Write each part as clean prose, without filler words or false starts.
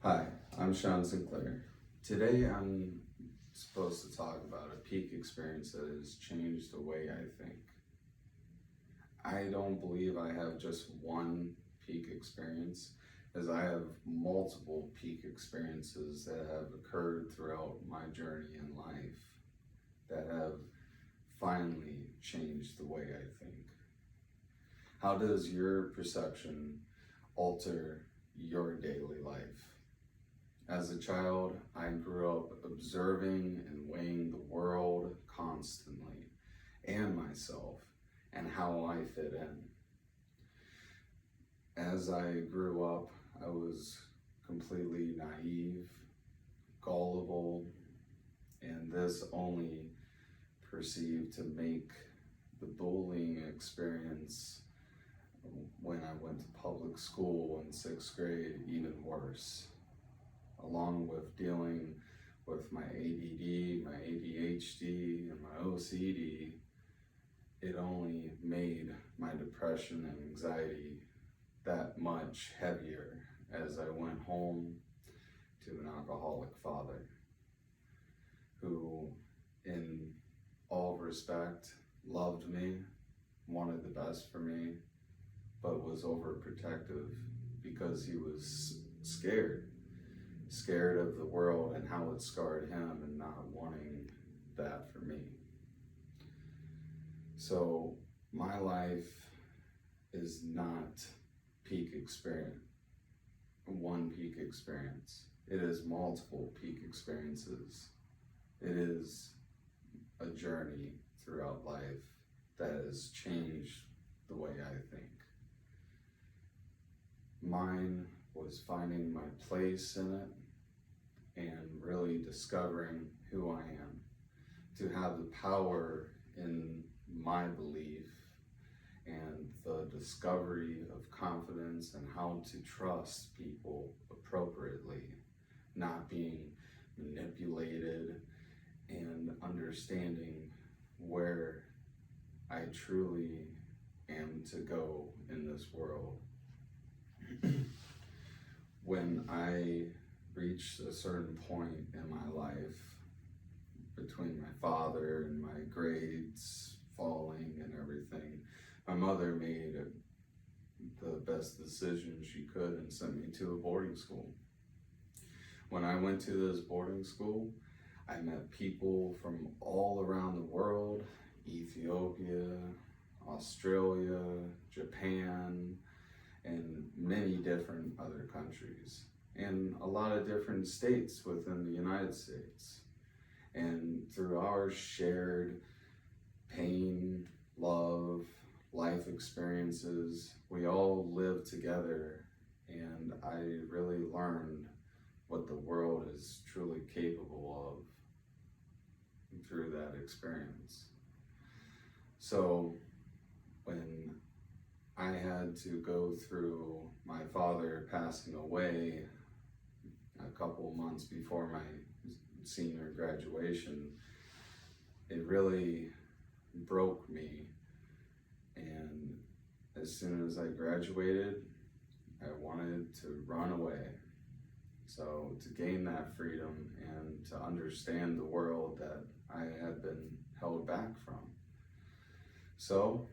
Hi, I'm Sean Sinclair. Today I'm supposed to talk about a peak experience that has changed the way I think. I don't believe I have just one peak experience, as I have multiple peak experiences that have occurred throughout my journey in life that have finally changed the way I think. How does your perception alter your daily life? As a child, I grew up observing and weighing the world constantly, and myself, and how I fit in. As I grew up, I was completely naive, gullible, and this only perceived to make the bullying experience when I went to public school in 6th grade even worse, along with dealing with my ADD, my ADHD, and my OCD. It only made my depression and anxiety that much heavier as I went home to an alcoholic father who, in all respect, loved me, wanted the best for me, but was overprotective because he was scared of the world and how it scarred him, and not wanting that for me. So my life is not one peak experience. It is multiple peak experiences. It is a journey throughout life that has changed the way I think. Mine was finding my place in it and really discovering who I am, to have the power in my belief and the discovery of confidence and how to trust people appropriately, not being manipulated, and understanding where I truly am to go in this world. When I reached a certain point in my life, between my father and my grades falling and everything, my mother made the best decision she could and sent me to a boarding school. When I went to this boarding school, I met people from all around the world: Ethiopia, Australia, Japan, and many different other countries, and a lot of different states within the United States. And through our shared pain, love, life experiences, we all lived together, and I really learned what the world is truly capable of through that experience. So when I had to go through my father passing away a couple months before my senior graduation, it really broke me. And as soon as I graduated, I wanted to run away. So to gain that freedom and to understand the world that I had been held back from. So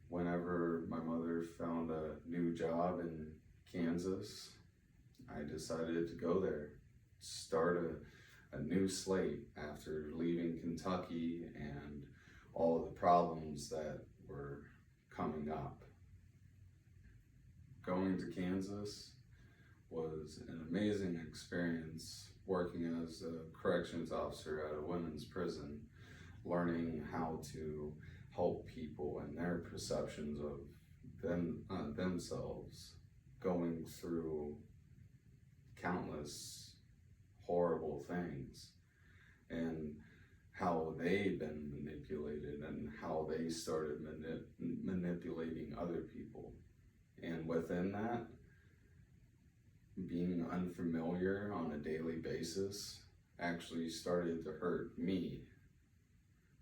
whenever my mother found a new job in Kansas, I decided to go there, start a new slate after leaving Kentucky and all of the problems that were coming up. Going to Kansas was an amazing experience, working as a corrections officer at a women's prison, learning how to help people and their perceptions of themselves, going through countless horrible things, and how they've been manipulated and how they started manipulating other people. And within that, being unfamiliar on a daily basis actually started to hurt me.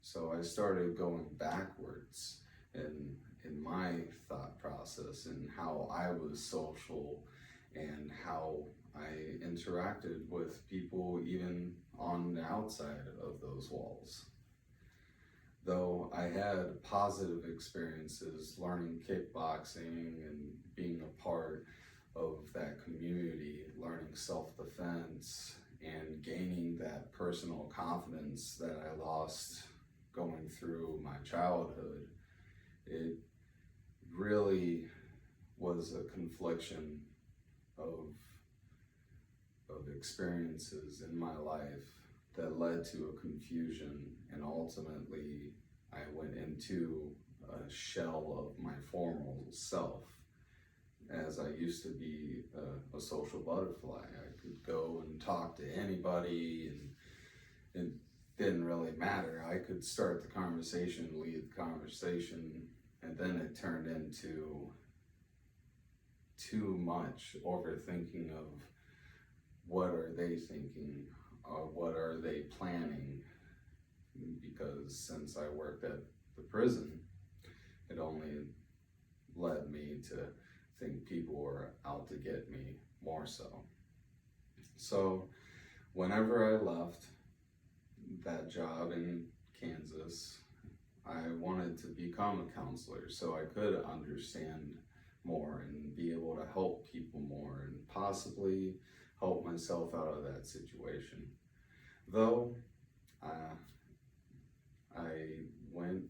So I started going backwards in my thought process and how I was social and how I interacted with people even on the outside of those walls. Though I had positive experiences learning kickboxing and being a part of that community, learning self-defense and gaining that personal confidence that I lost going through my childhood, it really was a confliction of experiences in my life that led to a confusion, and ultimately I went into a shell of my former self. As I used to be a social butterfly, I could go and talk to anybody, and it didn't really matter. I could start the conversation, lead the conversation, and then it turned into too much overthinking of what are they thinking, or what are they planning, because since I worked at the prison, it only led me to think people were out to get me more so. So whenever I left that job in Kansas, I wanted to become a counselor so I could understand more and be able to help people more and possibly help myself out of that situation. Though I went,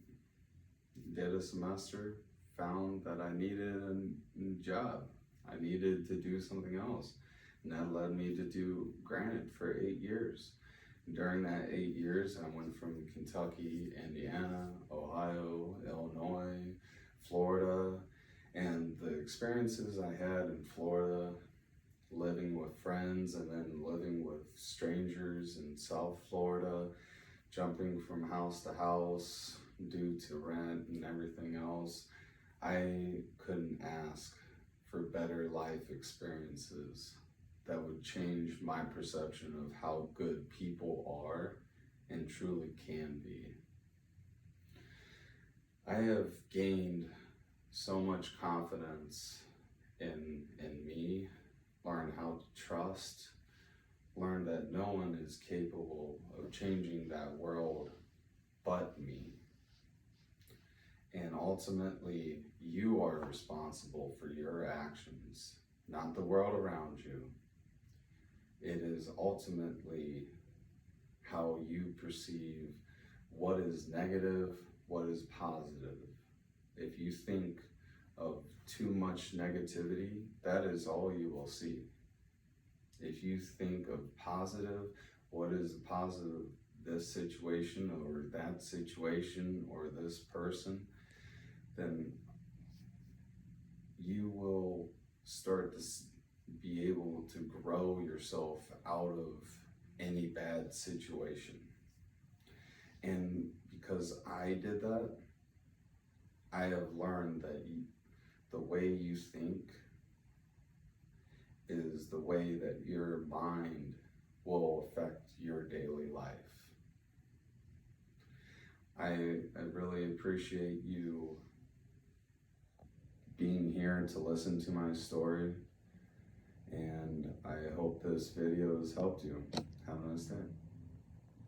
did a semester, found that I needed a job. I needed to do something else. And that led me to do Granite for 8 years. During that 8 years, I went from Kentucky, Indiana, Ohio, Illinois, Florida, and the experiences I had in Florida, living with friends and then living with strangers in South Florida, jumping from house to house due to rent and everything else, I couldn't ask for better life experiences that would change my perception of how good people are and truly can be. I have gained so much confidence in me, learned how to trust, learned that no one is capable of changing that world but me. And ultimately, you are responsible for your actions, not the world around you. It is ultimately how you perceive what is negative, what is positive. If you think of too much negativity, that is all you will see. If you think of positive, what is positive, this situation or that situation or this person, then you will start to be able to grow yourself out of any bad situation. And because I did that, I have learned that the way you think is the way that your mind will affect your daily life. I really appreciate you being here to listen to my story, and I hope this video has helped you. Have a nice day.